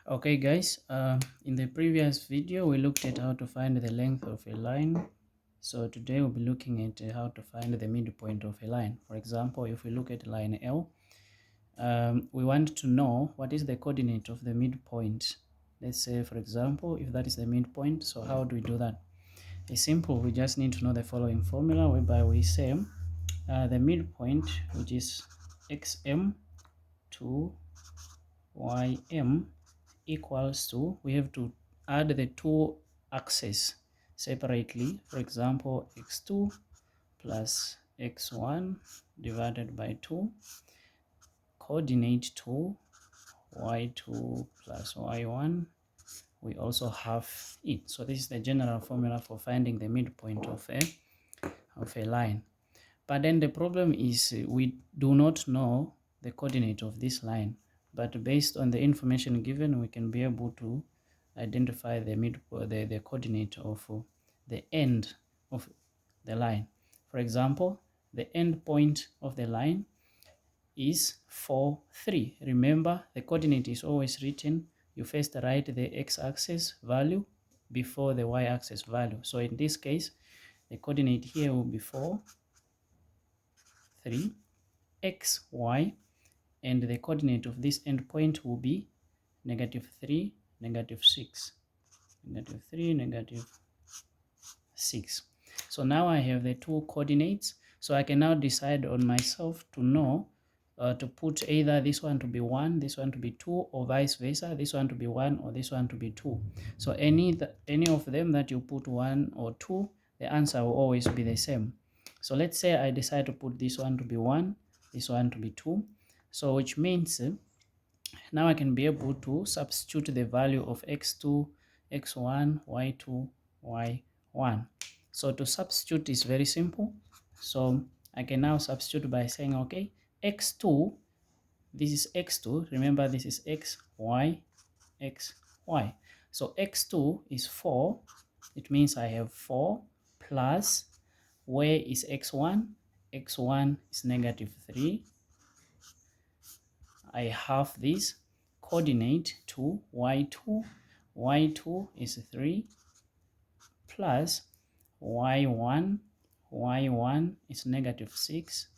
Okay guys, in the previous video we looked at how to find the length of a line. So today we'll be looking at how to find the midpoint of a line. For example, if we look at line L, we want to know what is the coordinate of the midpoint. Let's say, for example, if that is the midpoint, so how do we do that? It's simple. We just need to know the following formula, whereby we say the midpoint, which is xm to ym, equals to, we have to add the two axes separately. For example, x2 plus x1 divided by 2, coordinate to y2 plus y1, we also have it. So this is the general formula for finding the midpoint of a line. But then the problem is we do not know the coordinate of this line, but based on the information given, we can be able to identify the coordinate of the end of the line. For example, the end point of the line is 4, 3. Remember, the coordinate is always written. You first write the x-axis value before the y-axis value. So in this case, the coordinate here will be 4, 3, x, y, and the coordinate of this endpoint will be -3, -6, -3, -6. So now I have the two coordinates, so I can now decide on myself to know to put either this one to be 1, this one to be 2, or vice versa, this one to be 1 or this one to be 2. So any of them that you put 1 or 2, the answer will always be the same. So let's say I decide to put this one to be 1, this one to be 2. So which means now I can be able to substitute the value of x2, x1, y2, y1. So to substitute is very simple. So I can now substitute by saying, okay, x2, this is x2, remember this is x, y, x, y. So x2 is 4, it means I have 4 plus, where is x1? x1 is -3. I have this coordinate to y2. y2 is 3 plus y1. y1 is -6.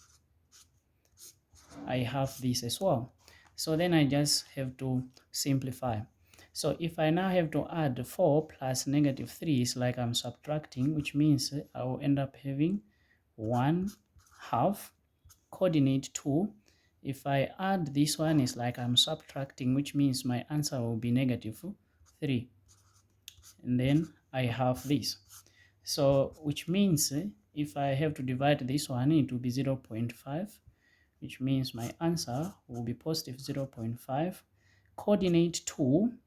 I have this as well. So then I just have to simplify. So if I now have to add 4 plus -3, it's like I'm subtracting, which means I will end up having 1/2 coordinate 2. If I add this one, is like I'm subtracting, which means my answer will be -3. And then I have this. So which means if I have to divide this one, it will be 0.5, which means my answer will be +0.5. Coordinate 2,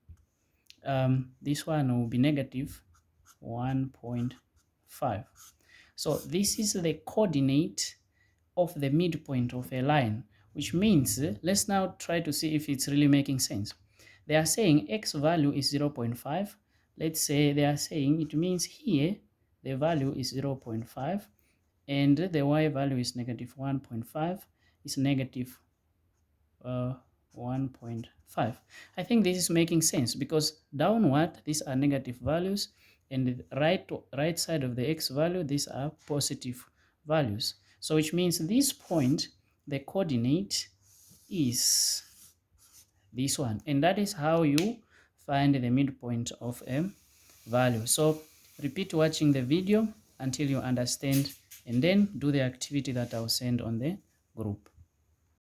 this one will be -1.5. So this is the coordinate of the midpoint of a line, which means let's now try to see if it's really making sense. They are saying x value is 0.5. Let's say they are saying it means here the value is 0.5 and the y value is -1.5, is -1.5. I think this is making sense because downward these are negative values and the right side of the x value, these are positive values. So which means this point, the coordinate is this one, and that is how you find the midpoint of a value. So repeat watching the video until you understand, and then do the activity that I'll send on the group.